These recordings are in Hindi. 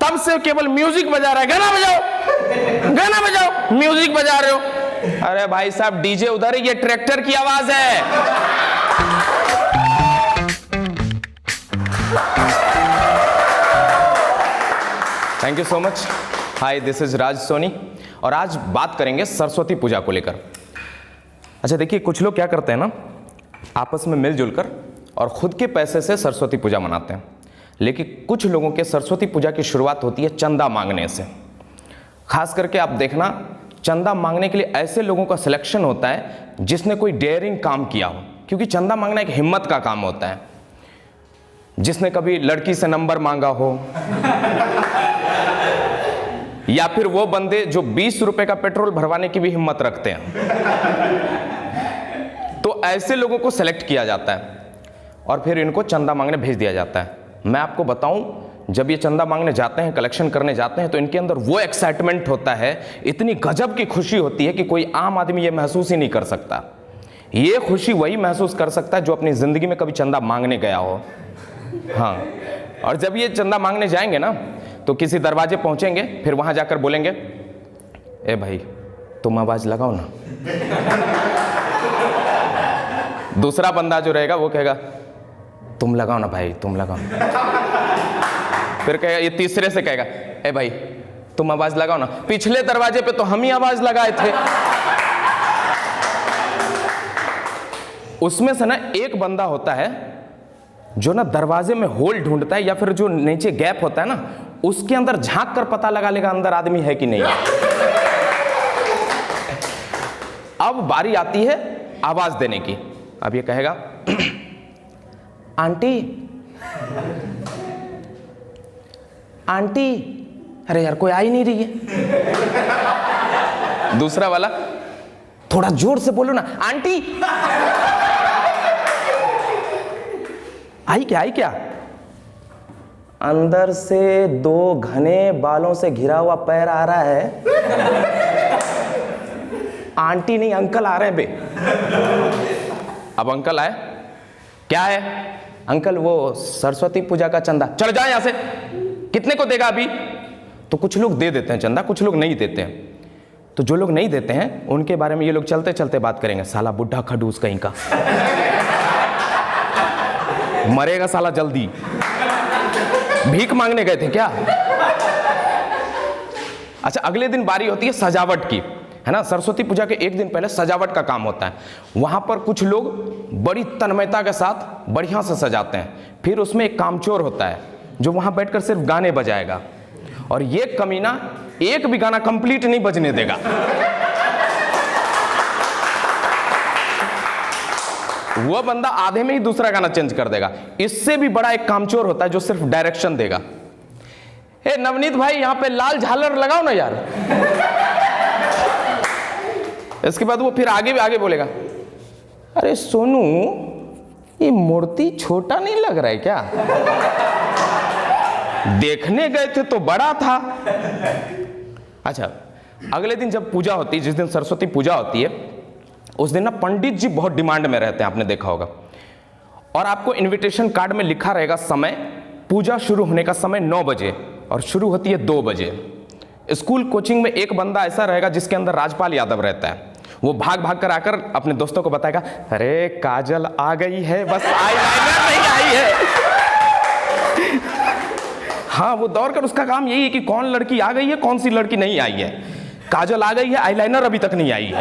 तब से केवल म्यूजिक बजा रहा है, गाना बजाओ गाना बजाओ, म्यूजिक बजा रहे हो। अरे भाई साहब डीजे उधर है, ये ट्रैक्टर की आवाज है। Thank you so much. Hi, this is Raj Soni और आज बात करेंगे सरस्वती पूजा को लेकर। अच्छा देखिए, कुछ लोग क्या करते हैं ना, आपस में मिलजुल कर और खुद के पैसे से सरस्वती पूजा मनाते हैं, लेकिन कुछ लोगों के सरस्वती पूजा की शुरुआत होती है चंदा मांगने से। खास करके आप देखना, चंदा मांगने के लिए ऐसे लोगों का सिलेक्शन होता है जिसने कोई डेयरिंग काम किया हो, क्योंकि चंदा मांगना एक हिम्मत का काम होता है। जिसने कभी लड़की से नंबर मांगा हो या फिर वो बंदे जो 20 रुपए का पेट्रोल भरवाने की भी हिम्मत रखते हैं, तो ऐसे लोगों को सेलेक्ट किया जाता है और फिर इनको चंदा मांगने भेज दिया जाता है। मैं आपको बताऊं, जब ये चंदा मांगने जाते हैं, कलेक्शन करने जाते हैं, तो इनके अंदर वो एक्साइटमेंट होता है, इतनी गजब की खुशी होती है कि कोई आम आदमी ये महसूस ही नहीं कर सकता। ये खुशी वही महसूस कर सकता है जो अपनी जिंदगी में कभी चंदा मांगने गया हो। हाँ, और जब ये चंदा मांगने जाएंगे ना, तो किसी दरवाजे पहुंचेंगे, फिर वहां जाकर बोलेंगे, ए भाई तुम आवाज लगाओ ना। दूसरा बंदा जो रहेगा वो कहेगा, तुम लगाओ ना भाई, तुम लगाओ। फिर कहेगा, ये तीसरे से कहेगा, ए भाई तुम आवाज लगाओ ना, पिछले दरवाजे पे तो हम ही आवाज लगाए थे। उसमें से ना एक बंदा होता है जो ना दरवाजे में होल ढूंढता है, या फिर जो नीचे गैप होता है ना, उसके अंदर झांक कर पता लगा लेगा अंदर आदमी है कि नहीं। अब बारी आती है आवाज देने की। अब ये कहेगा, आंटी आंटी, अरे यार कोई आ ही नहीं रही है। दूसरा वाला, थोड़ा जोर से बोलो ना, आंटी। आई क्या, आई क्या? अंदर से 2 घने बालों से घिरा हुआ पैर आ रहा है। आंटी नहीं, अंकल आ रहे हैं बे। अब अंकल आए, क्या है? अंकल वो सरस्वती पूजा का चंदा। चल जाए यहां से, कितने को देगा अभी? तो कुछ लोग दे देते हैं चंदा, कुछ लोग नहीं देते हैं। तो जो लोग नहीं देते हैं उनके बारे में ये लोग चलते चलते बात करेंगे, साला बुढ़ा खडूस कहीं का, मरेगा साला जल्दी, भीख मांगने गए थे क्या? अच्छा, अगले दिन बारी होती है सजावट की, है ना। सरस्वती पूजा के एक दिन पहले सजावट का काम होता है। वहां पर कुछ लोग बड़ी तन्मयता के साथ बढ़िया से सजाते हैं। फिर उसमें एक कामचोर होता है जो वहां बैठकर सिर्फ गाने बजाएगा, और ये कमीना एक भी गाना कंप्लीट नहीं बजने देगा। वो बंदा आधे में ही दूसरा गाना चेंज कर देगा। इससे भी बड़ा एक कामचोर होता है जो सिर्फ डायरेक्शन देगा। ए नवनीत भाई, यहां पे लाल झालर लगाओ ना यार। इसके बाद वो फिर आगे भी आगे बोलेगा, अरे सोनू ये मूर्ति छोटा नहीं लग रहा है क्या? देखने गए थे तो बड़ा था। अच्छा, अगले दिन जब पूजा होती है, जिस दिन सरस्वती पूजा होती है, उस दिन ना पंडित जी बहुत डिमांड में रहते हैं, आपने देखा होगा। और आपको इनविटेशन कार्ड में लिखा रहेगा समय, पूजा शुरू होने का समय 9 बजे और शुरू होती है 2 बजे। स्कूल कोचिंग में एक बंदा ऐसा रहेगा जिसके अंदर राजपाल यादव रहता है। वो भाग भाग कर आकर अपने दोस्तों को बताएगा, अरे काजल आ गई है, बस आईलाइनर नहीं आई है। हाँ, वो दौड़ कर उसका काम यही है कि कौन लड़की आ गई है, कौन सी लड़की नहीं आई है। काजल आ गई है, आईलाइनर अभी तक नहीं आई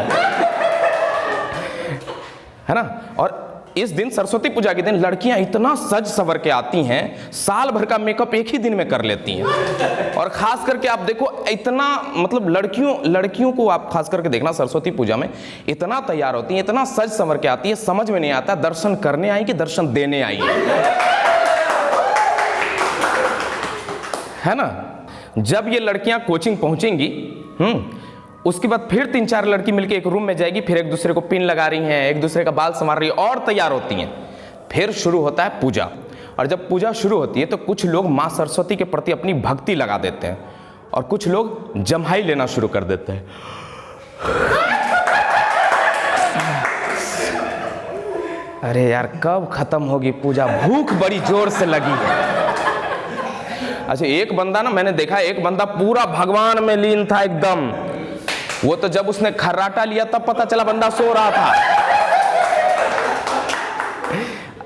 है ना। और इस दिन सरस्वती पूजा के दिन लड़कियां इतना सज सवर के आती हैं, साल भर का मेकअप एक ही दिन में कर लेती हैं। और खास करके आप देखो, इतना मतलब लड़कियों को आप खास करके देखना, सरस्वती पूजा में इतना तैयार होती हैं, इतना सज सवर के आती है, समझ में नहीं आता दर्शन करने आई कि दर्शन देने आई है ना। जब ये लड़कियां कोचिंग पहुंचेंगी, उसके बाद फिर 3-4 लड़की मिलकर एक रूम में जाएगी, फिर एक दूसरे को पिन लगा रही हैं, एक दूसरे का बाल संवार रही है और तैयार होती हैं। फिर शुरू होता है पूजा। और जब पूजा शुरू होती है तो कुछ लोग माँ सरस्वती के प्रति अपनी भक्ति लगा देते हैं और कुछ लोग जम्हाई लेना शुरू कर देते हैं। अरे यार कब खत्म होगी पूजा, भूख बड़ी जोर से लगी है। अच्छा एक बंदा ना, मैंने देखा एक बंदा पूरा भगवान में लीन था एकदम। वो तो जब उसने खर्राटा लिया तब पता चला बंदा सो रहा था।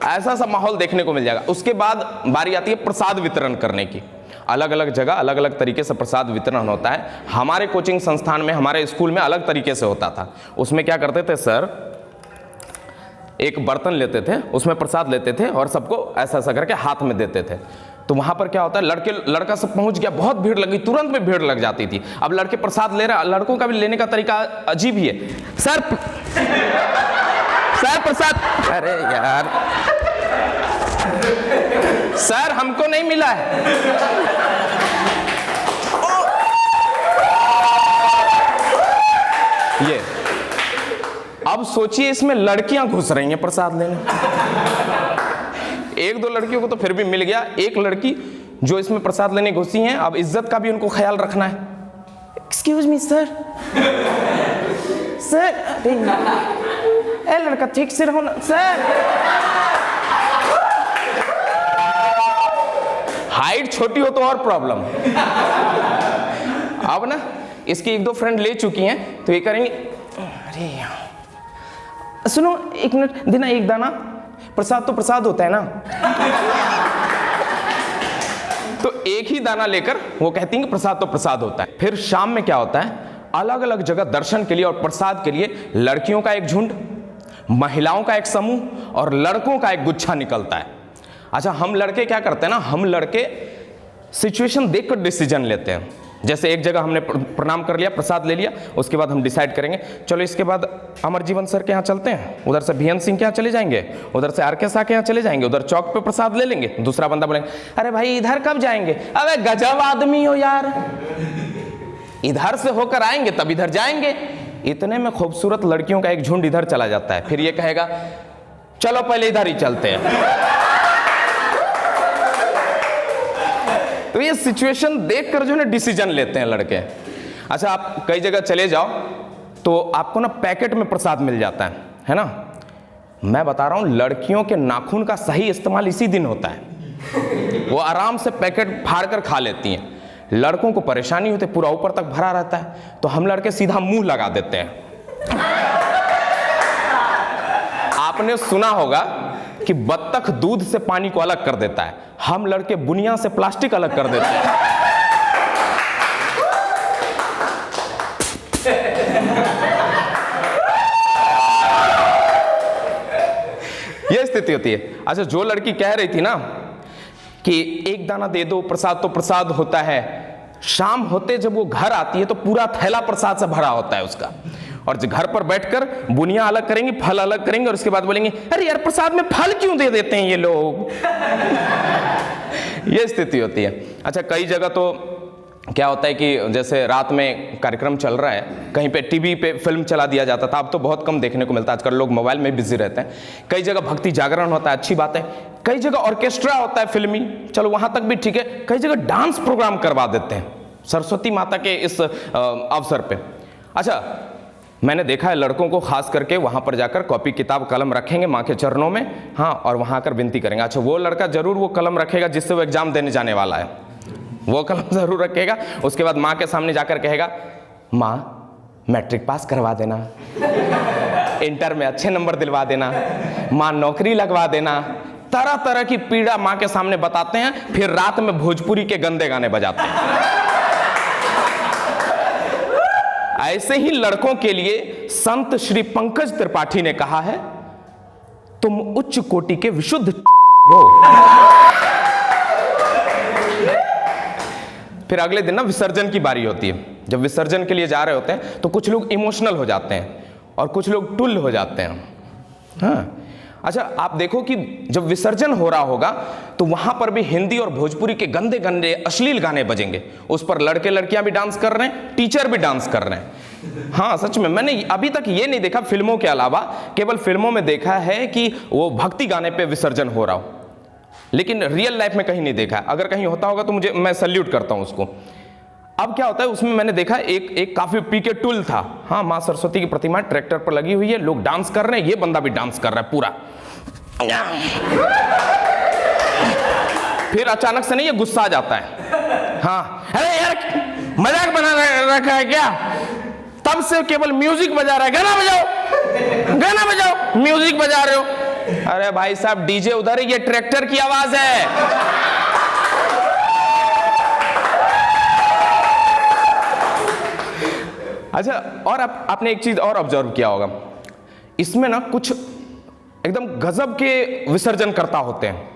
ऐसा सा माहौल देखने को मिल जाएगा। उसके बाद बारी आती है प्रसाद वितरण करने की। अलग अलग जगह अलग अलग तरीके से प्रसाद वितरण होता है। हमारे कोचिंग संस्थान में, हमारे स्कूल में अलग तरीके से होता था। उसमें क्या करते थे सर, एक बर्तन लेते थे, उसमें प्रसाद लेते थे और सबको ऐसा ऐसा करके हाथ में देते थे। तो वहां पर क्या होता है, लड़का सब पहुंच गया, बहुत भीड़ लगी, तुरंत में भीड़ लग जाती थी। अब लड़के प्रसाद ले रहे, लड़कों का भी लेने का तरीका अजीब ही है। सर प्रसाद, अरे यार सर हमको नहीं मिला है। ये अब सोचिए इसमें लड़कियां घुस रही हैं प्रसाद लेने। एक दो लड़कियों को तो फिर भी मिल गया, एक लड़की जो इसमें प्रसाद लेने घुसी हैं, अब इज्जत का भी उनको ख्याल रखना है। एक्सक्यूज मी सर, ए लड़का ठीक से रहो ना सर। हाइट छोटी हो तो और प्रॉब्लम। अब ना इसकी एक दो फ्रेंड ले चुकी हैं तो ये करेंगे, अरे सुनो एक मिनट देना एक दाना, प्रसाद तो प्रसाद होता है ना। तो एक ही दाना लेकर वो कहती हैं कि प्रसाद तो प्रसाद होता है। फिर शाम में क्या होता है, अलग अलग जगह दर्शन के लिए और प्रसाद के लिए लड़कियों का एक झुंड, महिलाओं का एक समूह और लड़कों का एक गुच्छा निकलता है। अच्छा हम लड़के क्या करते हैं ना, हम लड़के सिचुएशन देखकर डिसीजन लेते हैं। जैसे एक जगह हमने प्रणाम कर लिया, प्रसाद ले लिया, उसके बाद हम डिसाइड करेंगे चलो इसके बाद अमरजीवन सर के यहाँ चलते हैं, उधर से बीएन सिंह के यहाँ चले जाएंगे, उधर से आरके शाह के यहाँ चले जाएंगे, उधर चौक पे प्रसाद ले लेंगे। दूसरा बंदा बोलेंगे अरे भाई इधर कब जाएंगे, अबे गजब आदमी हो यार, इधर से होकर आएंगे तब इधर जाएंगे। इतने में खूबसूरत लड़कियों का एक झुंड इधर चला जाता है। फिर ये कहेगा चलो पहले इधर ही चलते हैं। तो ये सिचुएशन देखकर जो है डिसीजन लेते हैं लड़के। अच्छा आप कई जगह चले जाओ तो आपको ना पैकेट में प्रसाद मिल जाता है ना। मैं बता रहा हूं लड़कियों के नाखून का सही इस्तेमाल इसी दिन होता है। वो आराम से पैकेट फाड़ कर खा लेती हैं। लड़कों को परेशानी होती है, पूरा ऊपर तक भरा रहता है, तो हम लड़के सीधा मुंह लगा देते हैं। आपने सुना होगा कि बत्तख दूध से पानी को अलग कर देता है, हम लड़के बुनिया से प्लास्टिक अलग कर देते हैं। यह स्थिति होती है। अच्छा जो लड़की कह रही थी ना कि एक दाना दे दो प्रसाद तो प्रसाद होता है, शाम होते जब वो घर आती है तो पूरा थैला प्रसाद से भरा होता है उसका, और घर पर बैठकर बुनिया अलग करेंगे, फल अलग करेंगे, और उसके बाद बोलेंगे अरे यार प्रसाद में फल क्यों दे देते हैं ये लोग। ये स्थिति होती है। अच्छा कई जगह तो क्या होता है कि जैसे रात में कार्यक्रम चल रहा है, कहीं पे टीवी पे फिल्म चला दिया जाता था, अब तो बहुत कम देखने को मिलता है, आजकल लोग मोबाइल में बिजी रहते हैं। कई जगह भक्ति जागरण होता है, अच्छी बात है। कई जगह ऑर्केस्ट्रा होता है फिल्मी, चलो वहां तक भी ठीक है। कई जगह डांस प्रोग्राम करवा देते हैं सरस्वती माता के इस अवसर पे। अच्छा मैंने देखा है लड़कों को खास करके वहां पर जाकर कॉपी किताब कलम रखेंगे माँ के चरणों में, हाँ, और वहां आकर विनती करेंगे। अच्छा वो लड़का जरूर वो कलम रखेगा जिससे वो एग्जाम देने जाने वाला है, वो कलम जरूर रखेगा। उसके बाद माँ के सामने जाकर कहेगा माँ मैट्रिक पास करवा देना, इंटर में अच्छे नंबर दिलवा देना, माँ नौकरी लगवा देना। तरह तरह की पीड़ा माँ के सामने बताते हैं, फिर रात में भोजपुरी के गंदे गाने बजाते हैं। ऐसे ही लड़कों के लिए संत श्री पंकज त्रिपाठी ने कहा है तुम उच्च कोटि के विशुद्ध हो। फिर अगले दिन ना विसर्जन की बारी होती है। जब विसर्जन के लिए जा रहे होते हैं तो कुछ लोग इमोशनल हो जाते हैं और कुछ लोग टुल्ल हो जाते हैं। हाँ अच्छा आप देखो कि जब विसर्जन हो रहा होगा तो वहां पर भी हिंदी और भोजपुरी के गंदे गंदे अश्लील गाने बजेंगे। उस पर लड़के लड़कियां भी डांस कर रहे हैं, टीचर भी डांस कर रहे हैं। हाँ सच में मैंने अभी तक ये नहीं देखा फिल्मों के अलावा, केवल फिल्मों में देखा है कि वो भक्ति गाने पे विसर्जन हो रहा हो, लेकिन रियल लाइफ में कहीं नहीं देखा। अगर कहीं होता होगा तो मैं सैल्यूट करता हूं उसको। अब क्या होता है उसमें मैंने देखा एक काफी पीके टूल था। हाँ माँ सरस्वती की प्रतिमा ट्रैक्टर पर लगी हुई है, लोग डांस कर रहे हैं, ये बंदा भी डांस कर रहा है पूरा। फिर अचानक से नहीं ये गुस्सा आ जाता है, हाँ, अरे यार मजाक बना रखा है क्या? तब से केवल म्यूजिक बजा रहा है, गाना बजाओ, गाना बजाओ, म्यूजिक बजा रहे हो। अरे भाई साहब डीजे उधर है, ये ट्रैक्टर की आवाज है। अच्छा, और आपने एक चीज और ऑब्जर्व किया होगा, इसमें ना कुछ एकदम गजब के विसर्जन करता होते हैं।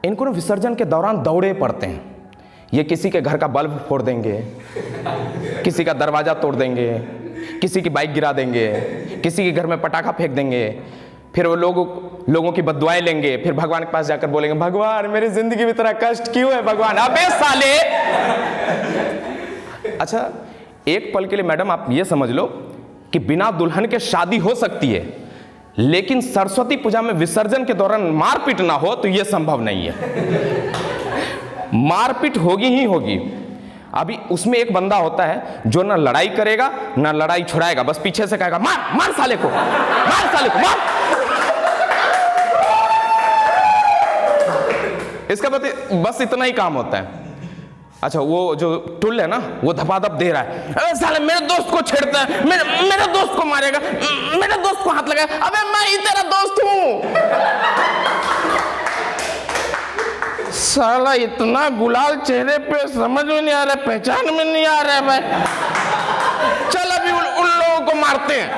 इनको ना विसर्जन के दौरान दौड़े पड़ते हैं। ये किसी के घर का बल्ब फोड़ देंगे, किसी का दरवाजा तोड़ देंगे, किसी की बाइक गिरा देंगे, किसी के घर में पटाखा फेंक देंगे, फिर वो लोगों की बद्दुआएं लेंगे, फिर भगवान के पास जाकर बोलेंगे भगवान मेरी जिंदगी में इतना कष्ट क्यों है भगवान। अबे साले। अच्छा, एक पल के लिए मैडम आप ये समझ लो कि बिना दुल्हन के शादी हो सकती है, लेकिन सरस्वती पूजा में विसर्जन के दौरान मारपीट ना हो तो यह संभव नहीं है। मारपीट होगी ही होगी। अभी उसमें एक बंदा होता है जो ना लड़ाई करेगा ना लड़ाई छुड़ाएगा, बस पीछे से कहेगा मार मार साले को, मार साले को, मार। इसका बस इतना ही काम होता है। अच्छा, वो जो टुल है ना वो धपाधप दे रहा है, अरे साले मेरे दोस्त को छेड़ता है, मेरे दोस्त को मारेगा, मेरे दोस्त को हाथ लगाए, अबे मैं ही तेरा दोस्त हूं। साला इतना गुलाल चेहरे पे, समझ में नहीं आ रहा, पहचान में नहीं आ रहा है भाई। चल अभी उन लोगों को मारते हैं।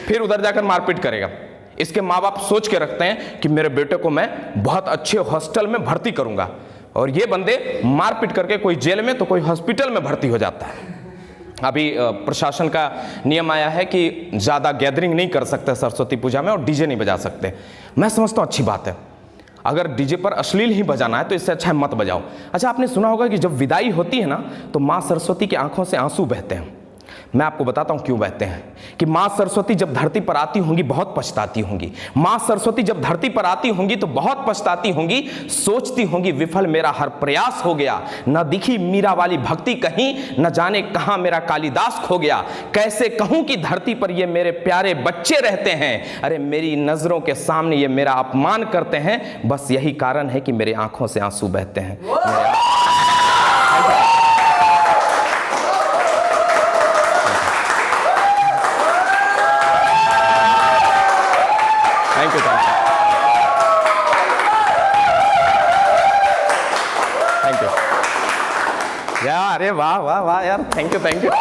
फिर उधर जाकर मारपीट करेगा। इसके माँ बाप सोच के रखते हैं कि मेरे बेटे को मैं बहुत अच्छे हॉस्टल में भर्ती करूंगा, और ये बंदे मारपीट करके कोई जेल में तो कोई हॉस्पिटल में भर्ती हो जाता है। अभी प्रशासन का नियम आया है कि ज़्यादा गैदरिंग नहीं कर सकते सरस्वती पूजा में, और डीजे नहीं बजा सकते। मैं समझता हूँ अच्छी बात है, अगर डीजे पर अश्लील ही बजाना है तो इससे अच्छा है मत बजाओ। अच्छा, आपने सुना होगा कि जब विदाई होती है ना तो माँ सरस्वती की आंखों से आंसू बहते हैं। मैं आपको बताता हूं क्यों बहते हैं। कि माँ सरस्वती जब धरती पर आती होंगी बहुत पछताती होंगी। माँ सरस्वती जब धरती पर आती होंगी तो बहुत पछताती होंगी, सोचती होंगी विफल मेरा हर प्रयास हो गया, न दिखी मीरा वाली भक्ति कहीं, न जाने कहां मेरा कालिदास खो गया। कैसे कहूं कि धरती पर ये मेरे प्यारे बच्चे रहते हैं, अरे मेरी नजरों के सामने ये मेरा अपमान करते हैं। बस यही कारण है कि मेरी आंखों से आंसू बहते हैं। थैंक यू, थैंक यू यार। अरे वाह वाह वाह यार, थैंक यू।